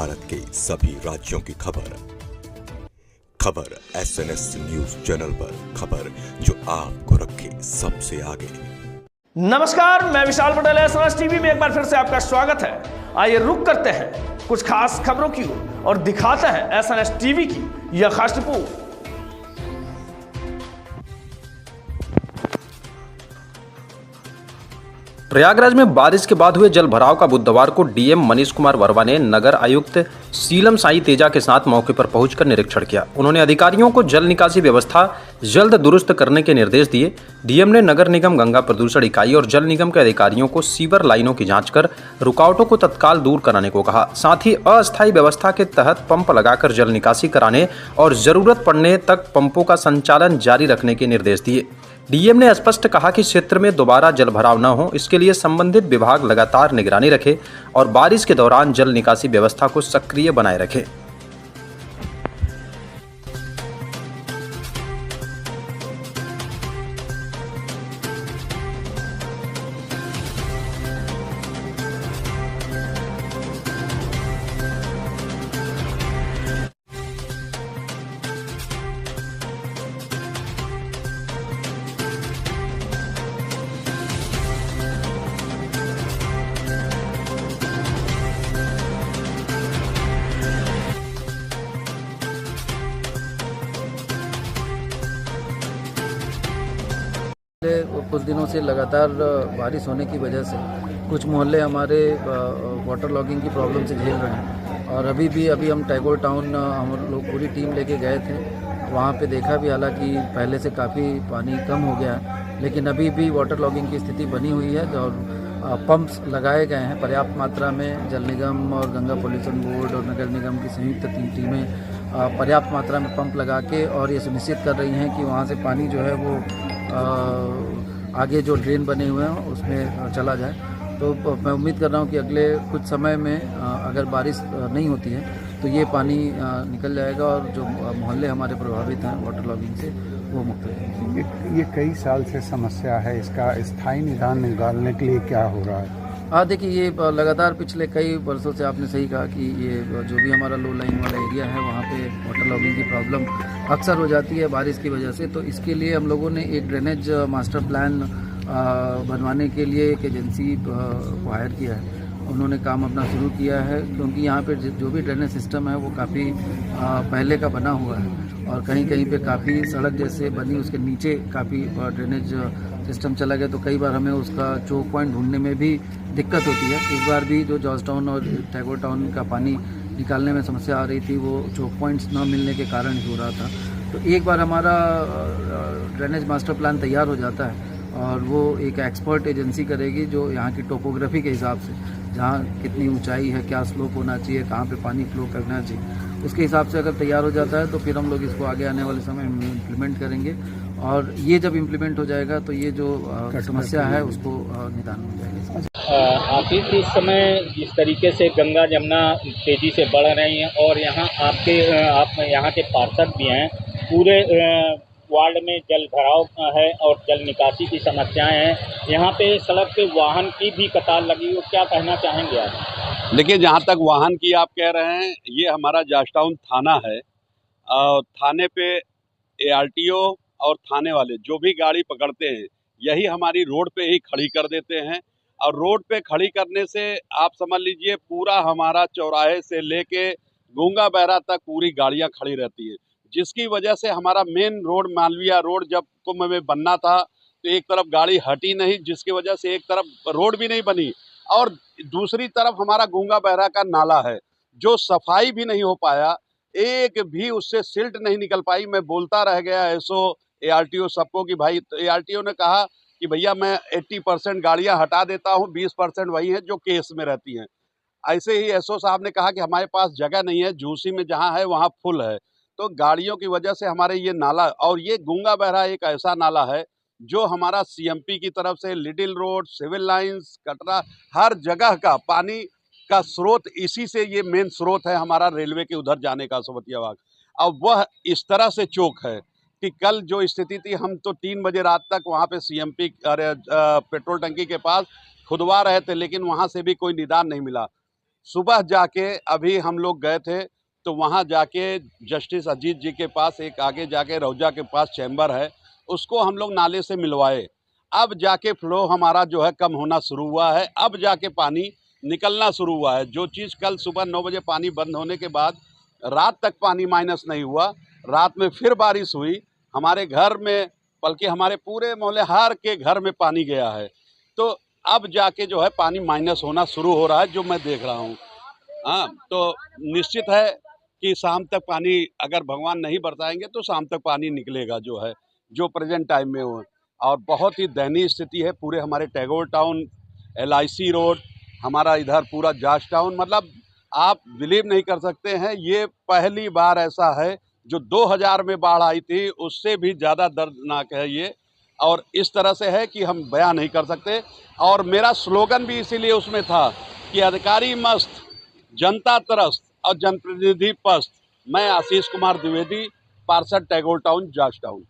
भारत के सभी राज्यों की खबर SNS न्यूज चैनल पर, खबर जो आपको रखे सबसे आगे। नमस्कार, मैं विशाल पटेल, SNS टीवी में एक बार फिर से आपका स्वागत है। आइए रुक करते हैं कुछ खास खबरों की ओर और दिखाते हैं SNS टीवी की यह खास रिपोर्ट। प्रयागराज में बारिश के बाद हुए जल भराव का बुधवार को डीएम मनीष कुमार वर्मा ने नगर आयुक्त सीलम साई तेजा के साथ मौके पर पहुंचकर निरीक्षण किया। उन्होंने अधिकारियों को जल निकासी व्यवस्था जल्द दुरुस्त करने के निर्देश दिए। डीएम ने नगर निगम, गंगा प्रदूषण इकाई और जल निगम के अधिकारियों को सीवर लाइनों की जांच कर रुकावटों को तत्काल दूर कराने को कहा। साथ ही अस्थायी व्यवस्था के तहत पंप लगाकर जल निकासी कराने और जरूरत पड़ने तक पंपों का संचालन जारी रखने के निर्देश दिए। डीएम ने स्पष्ट कहा कि क्षेत्र में दोबारा जल भराव न हो, इसके लिए संबंधित विभाग लगातार निगरानी रखे और बारिश के दौरान जल निकासी व्यवस्था को सक्रिय बनाए रखे। कुछ दिनों से लगातार बारिश होने की वजह से कुछ मोहल्ले हमारे वाटर लॉगिंग की प्रॉब्लम से झेल रहे हैं। और अभी हम टैगोर टाउन हम लोग पूरी टीम लेके गए थे, वहाँ पे देखा भी, हालांकि पहले से काफ़ी पानी कम हो गया है, लेकिन अभी भी वाटर लॉगिंग की स्थिति बनी हुई है। और पंप्स लगाए गए हैं पर्याप्त मात्रा में। जल निगम और गंगा पॉल्यूशन बोर्ड और नगर निगम की संयुक्त 3 टीमें पर्याप्त मात्रा में पंप लगा के और ये सुनिश्चित कर रही हैं कि वहाँ से पानी जो है वो आगे जो ड्रेन बने हुए हैं उसमें चला जाए। तो मैं उम्मीद कर रहा हूँ कि अगले कुछ समय में अगर बारिश नहीं होती है तो ये पानी निकल जाएगा और जो मोहल्ले हमारे प्रभावित हैं वाटर लॉगिंग से वो मुक्त हो जाएंगे। ये कई साल से समस्या है, इसका स्थायी निदान निकालने के लिए क्या हो रहा है? देखिए, ये लगातार पिछले कई वर्षों से आपने सही कहा कि ये जो भी हमारा लो लाइन वाला एरिया है वहाँ पे वाटर लॉगिंग की प्रॉब्लम अक्सर हो जाती है बारिश की वजह से। तो इसके लिए हम लोगों ने एक ड्रेनेज मास्टर प्लान बनवाने के लिए एक एजेंसी को हायर किया है। उन्होंने काम अपना शुरू किया है, क्योंकि यहाँ पे जो भी ड्रेनेज सिस्टम है वो काफ़ी पहले का बना हुआ है और कहीं कहीं पे काफ़ी सड़क जैसे बनी, उसके नीचे काफ़ी ड्रेनेज सिस्टम चला गया। तो कई बार हमें उसका चोक पॉइंट ढूंढने में भी दिक्कत होती है। इस बार भी जो जॉर्ज टाउन और टैगोर टाउन का पानी निकालने में समस्या आ रही थी, वो चोक पॉइंट्स न मिलने के कारण ही हो रहा था। तो एक बार हमारा ड्रेनेज मास्टर प्लान तैयार हो जाता है और वो एक एक्सपर्ट एजेंसी करेगी जो यहाँ की टोपोग्राफी के हिसाब से, जहाँ कितनी ऊंचाई है, क्या स्लोप होना चाहिए, कहाँ पे पानी फ्लो करना चाहिए, उसके हिसाब से अगर तैयार हो जाता है तो फिर हम लोग इसको आगे आने वाले समय में इम्प्लीमेंट करेंगे। और ये जब इम्प्लीमेंट हो जाएगा तो ये जो समस्या है उसको निदान हो जाएगा। आखिर इस समय जिस तरीके से गंगा जमुना तेज़ी से बढ़ रही हैं और यहाँ आप यहाँ के पार्षद भी हैं, पूरे वार्ड में जल भराव है और जल निकासी की समस्याएं हैं। यहाँ पे सड़क पे वाहन की भी कतार लगी हो, क्या कहना चाहेंगे आप? देखिए, जहाँ तक वाहन की आप कह रहे हैं, ये हमारा जॉर्ज टाउन थाना है और थाने पे ARTO और थाने वाले जो भी गाड़ी पकड़ते हैं यही हमारी रोड पे ही खड़ी कर देते हैं। और रोड पे खड़ी करने से आप समझ लीजिए पूरा हमारा चौराहे से लेके गूंगा बहरा तक पूरी गाड़ियाँ खड़ी रहती हैं, जिसकी वजह से हमारा मेन रोड मालविया रोड जब कुंभ में बनना था तो एक तरफ गाड़ी हटी नहीं, जिसकी वजह से एक तरफ रोड भी नहीं बनी और दूसरी तरफ हमारा गूंगा बहरा का नाला है जो सफाई भी नहीं हो पाया, एक भी उससे सिल्ट नहीं निकल पाई। मैं बोलता रह गया SO ARTO सबको कि भाई, तो ARTO ने कहा कि भैया मैं 80% गाड़ियां हटा देता हूं, 20% वही हैं जो केस में रहती हैं। ऐसे ही SO साहब ने कहा कि हमारे पास जगह नहीं है, झूसी में जहां है वहां फुल है। तो गाड़ियों की वजह से हमारे ये नाला, और ये गूंगा बहरा एक ऐसा नाला है जो हमारा CMP की तरफ से little road, civil lines, Katra, हर जगह का पानी का स्रोत, इसी से ये मेन स्रोत है हमारा रेलवे के उधर जाने का, सोबतिया बाग। अब वह इस तरह से चोक है कि कल जो स्थिति थी, हम तो 3 बजे रात तक वहाँ पे CMP पेट्रोल टंकी के पास खुदवा रहे थे, लेकिन वहाँ से भी कोई निदान नहीं मिला। सुबह जाके अभी हम लोग गए थे तो वहाँ जाके जस्टिस अजीत जी के पास एक आगे जाके रौजा के पास चैम्बर है, उसको हम लोग नाले से मिलवाए। अब जाके फ्लो हमारा जो है कम होना शुरू हुआ है, अब जाके पानी निकलना शुरू हुआ है। जो चीज़ कल सुबह 9 बजे पानी बंद होने के बाद रात तक पानी माइनस नहीं हुआ, रात में फिर बारिश हुई, हमारे घर में बल्कि हमारे पूरे मोहल्ले हर के घर में पानी गया है। तो अब जाके जो है पानी माइनस होना शुरू हो रहा है, जो मैं देख रहा हूँ। हाँ, तो निश्चित है कि शाम तक पानी अगर भगवान नहीं बरसाएंगे तो शाम तक पानी निकलेगा जो है, जो प्रेजेंट टाइम में हो। और बहुत ही दयनीय स्थिति है पूरे हमारे टैगोर टाउन, LIC रोड, हमारा इधर पूरा जाज टाउन, मतलब आप बिलीव नहीं कर सकते हैं, ये पहली बार ऐसा है। जो 2000 में बाढ़ आई थी उससे भी ज़्यादा दर्दनाक है ये, और इस तरह से है कि हम बयान नहीं कर सकते। और मेरा स्लोगन भी इसीलिए उसमें था कि अधिकारी मस्त, जनता त्रस्त और जनप्रतिनिधि पस्त। मैं आशीष कुमार द्विवेदी, पार्षद टैगोर टाउन, जाज टाउन।